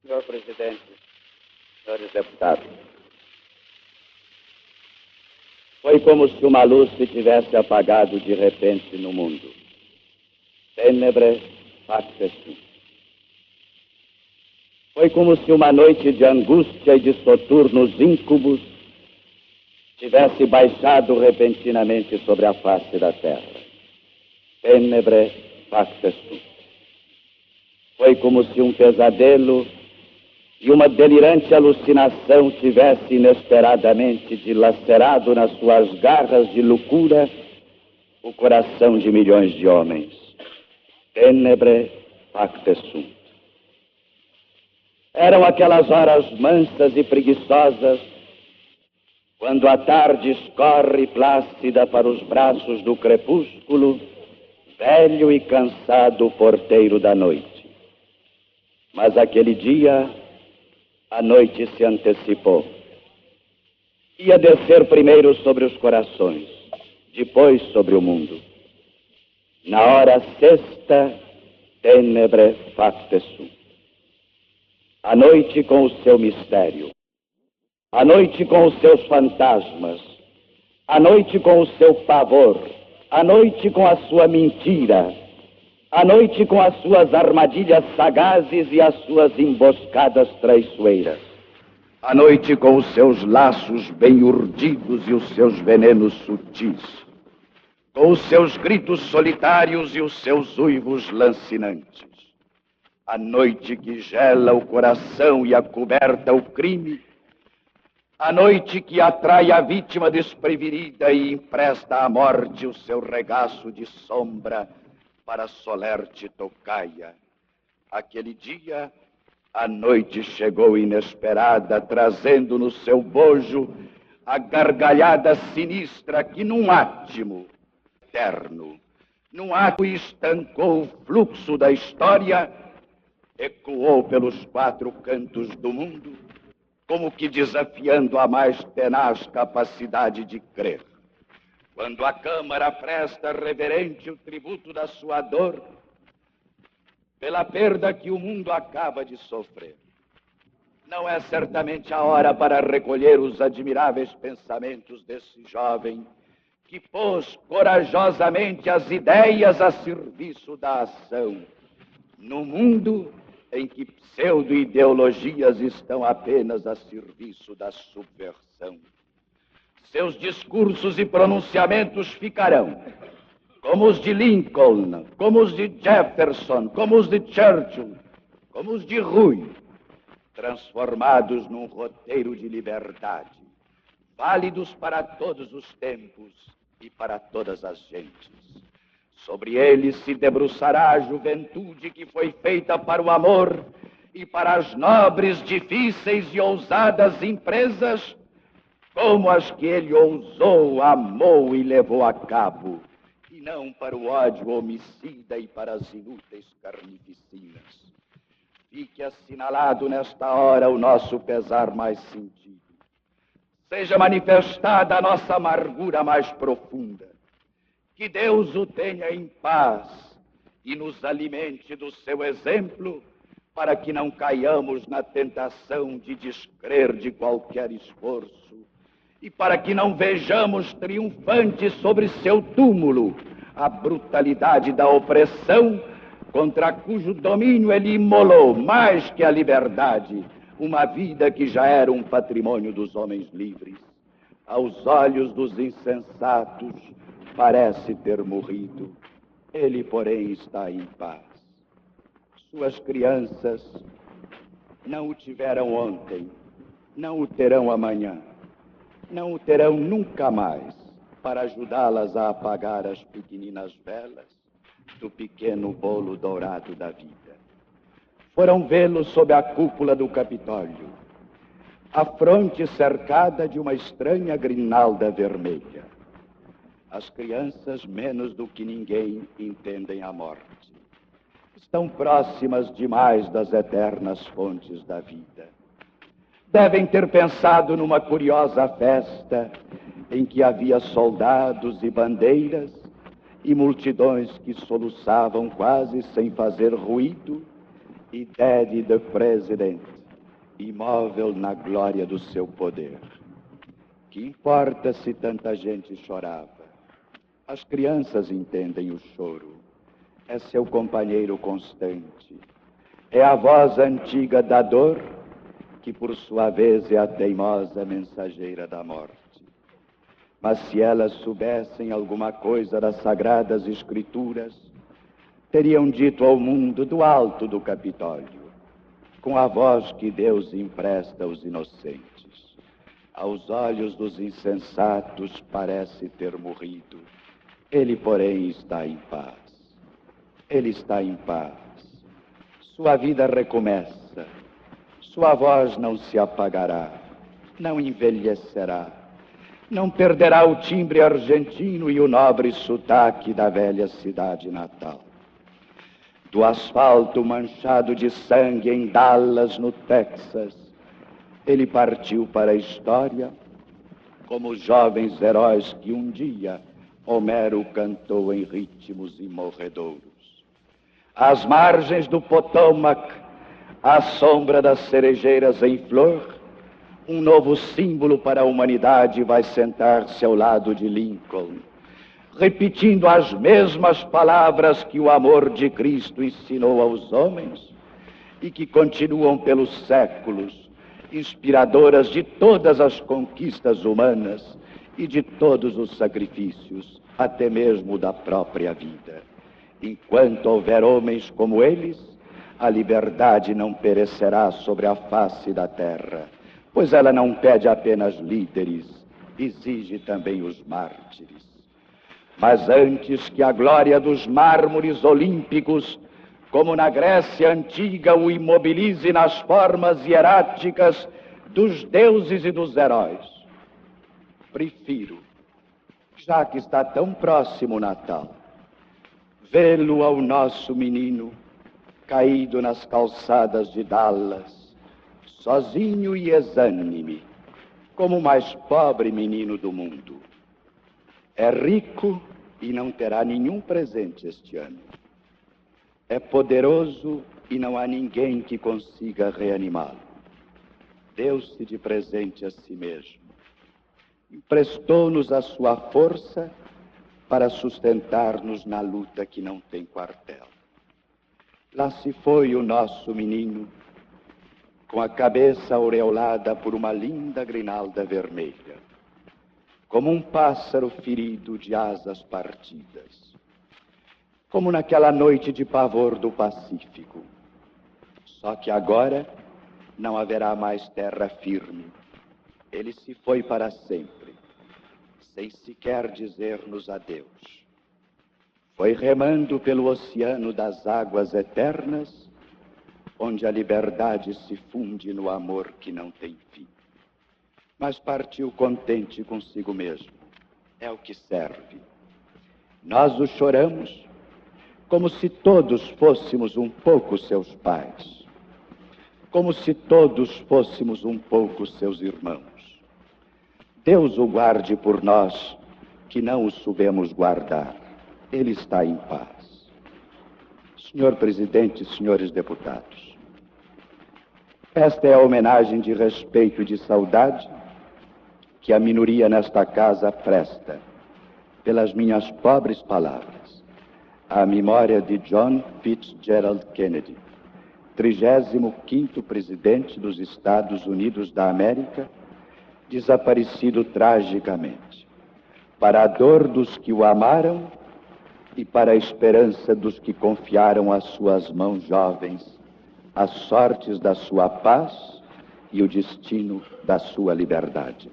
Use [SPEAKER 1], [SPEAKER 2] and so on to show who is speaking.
[SPEAKER 1] Senhor presidente, senhores deputados, foi como se uma luz se tivesse apagado de repente no mundo. Tenebre facte sum. Foi como se uma noite de angústia e de soturnos íncubos tivesse baixado repentinamente sobre a face da terra. Tenebre facte sum. Foi como se um pesadelo e uma delirante alucinação tivesse inesperadamente dilacerado nas suas garras de loucura o coração de milhões de homens. Tenebre facte sum. Eram aquelas horas mansas e preguiçosas, quando a tarde escorre plácida para os braços do crepúsculo, velho e cansado porteiro da noite. Mas aquele dia, a noite se antecipou. Ia descer primeiro sobre os corações, depois sobre o mundo. Na hora sexta, tenebre facte sum. A noite com o seu mistério, a noite com os seus fantasmas, a noite com o seu pavor, a noite com a sua mentira, a noite com as suas armadilhas sagazes e as suas emboscadas traiçoeiras, a noite com os seus laços bem urdidos e os seus venenos sutis, com os seus gritos solitários e os seus uivos lancinantes. A noite que gela o coração e acoberta o crime. A noite que atrai a vítima desprevenida e empresta à morte o seu regaço de sombra para a solerte tocaia. Aquele dia, a noite chegou inesperada, trazendo no seu bojo a gargalhada sinistra que num átimo eterno, num ato estancou o fluxo da história, ecoou pelos quatro cantos do mundo, como que desafiando a mais tenaz capacidade de crer. Quando a Câmara presta reverente o tributo da sua dor, pela perda que o mundo acaba de sofrer, não é certamente a hora para recolher os admiráveis pensamentos desse jovem que pôs corajosamente as ideias a serviço da ação, no mundo em que pseudo-ideologias estão apenas a serviço da subversão. Seus discursos e pronunciamentos ficarão, como os de Lincoln, como os de Jefferson, como os de Churchill, como os de Rui, transformados num roteiro de liberdade, válidos para todos os tempos e para todas as gentes. Sobre eles se debruçará a juventude que foi feita para o amor e para as nobres, difíceis e ousadas empresas, como as que ele ousou, amou e levou a cabo, e não para o ódio homicida e para as inúteis carnificinas. Fique assinalado nesta hora o nosso pesar mais sentido. Seja manifestada a nossa amargura mais profunda. Que Deus o tenha em paz e nos alimente do seu exemplo, para que não caiamos na tentação de descrer de qualquer esforço e para que não vejamos triunfante sobre seu túmulo a brutalidade da opressão contra cujo domínio ele imolou, mais que a liberdade, uma vida que já era um patrimônio dos homens livres. Aos olhos dos insensatos, parece ter morrido. Ele, porém, está em paz. Suas crianças não o tiveram ontem, não o terão amanhã, não o terão nunca mais, para ajudá-las a apagar as pequeninas velas do pequeno bolo dourado da vida. Foram vê-lo sob a cúpula do Capitólio, a fronte cercada de uma estranha grinalda vermelha. As crianças, menos do que ninguém, entendem a morte. Estão próximas demais das eternas fontes da vida. Devem ter pensado numa curiosa festa em que havia soldados e bandeiras e multidões que soluçavam quase sem fazer ruído e Daddy the President, imóvel na glória do seu poder. Que importa se tanta gente chorava? As crianças entendem o choro. É seu companheiro constante. É a voz antiga da dor, que por sua vez é a teimosa mensageira da morte. Mas se elas soubessem alguma coisa das Sagradas Escrituras, teriam dito ao mundo do alto do Capitólio, com a voz que Deus empresta aos inocentes. Aos olhos dos insensatos parece ter morrido. Ele, porém, está em paz. Ele está em paz. Sua vida recomeça. Sua voz não se apagará, não envelhecerá, não perderá o timbre argentino e o nobre sotaque da velha cidade natal. Do asfalto manchado de sangue em Dallas, no Texas, ele partiu para a história como os jovens heróis que um dia Homero cantou em ritmos imorredouros. Às margens do Potomac, à sombra das cerejeiras em flor, um novo símbolo para a humanidade vai sentar-se ao lado de Lincoln, repetindo as mesmas palavras que o amor de Cristo ensinou aos homens e que continuam pelos séculos, inspiradoras de todas as conquistas humanas e de todos os sacrifícios, até mesmo da própria vida. Enquanto houver homens como eles, a liberdade não perecerá sobre a face da terra, pois ela não pede apenas líderes, exige também os mártires. Mas antes que a glória dos mármores olímpicos, como na Grécia antiga, o imobilize nas formas hieráticas dos deuses e dos heróis, prefiro, já que está tão próximo o Natal, vê-lo ao nosso menino caído nas calçadas de Dallas, sozinho e exânime, como o mais pobre menino do mundo. É rico e não terá nenhum presente este ano. É poderoso e não há ninguém que consiga reanimá-lo. Deu-se de presente a si mesmo. Emprestou-nos a sua força para sustentar-nos na luta que não tem quartel. Lá se foi o nosso menino, com a cabeça aureolada por uma linda grinalda vermelha, como um pássaro ferido de asas partidas, como naquela noite de pavor do Pacífico. Só que agora não haverá mais terra firme. Ele se foi para sempre, sem sequer dizer-nos adeus. Foi remando pelo oceano das águas eternas, onde a liberdade se funde no amor que não tem fim. Mas partiu contente consigo mesmo. É o que serve. Nós o choramos como se todos fôssemos um pouco seus pais, como se todos fôssemos um pouco seus irmãos. Deus o guarde por nós, que não o soubemos guardar. Ele está em paz. Senhor Presidente, senhores deputados, esta é a homenagem de respeito e de saudade que a minoria nesta casa presta, pelas minhas pobres palavras, à memória de John Fitzgerald Kennedy, 35º presidente dos Estados Unidos da América, desaparecido tragicamente, para a dor dos que o amaram e para a esperança dos que confiaram às suas mãos jovens as sortes da sua paz e o destino da sua liberdade.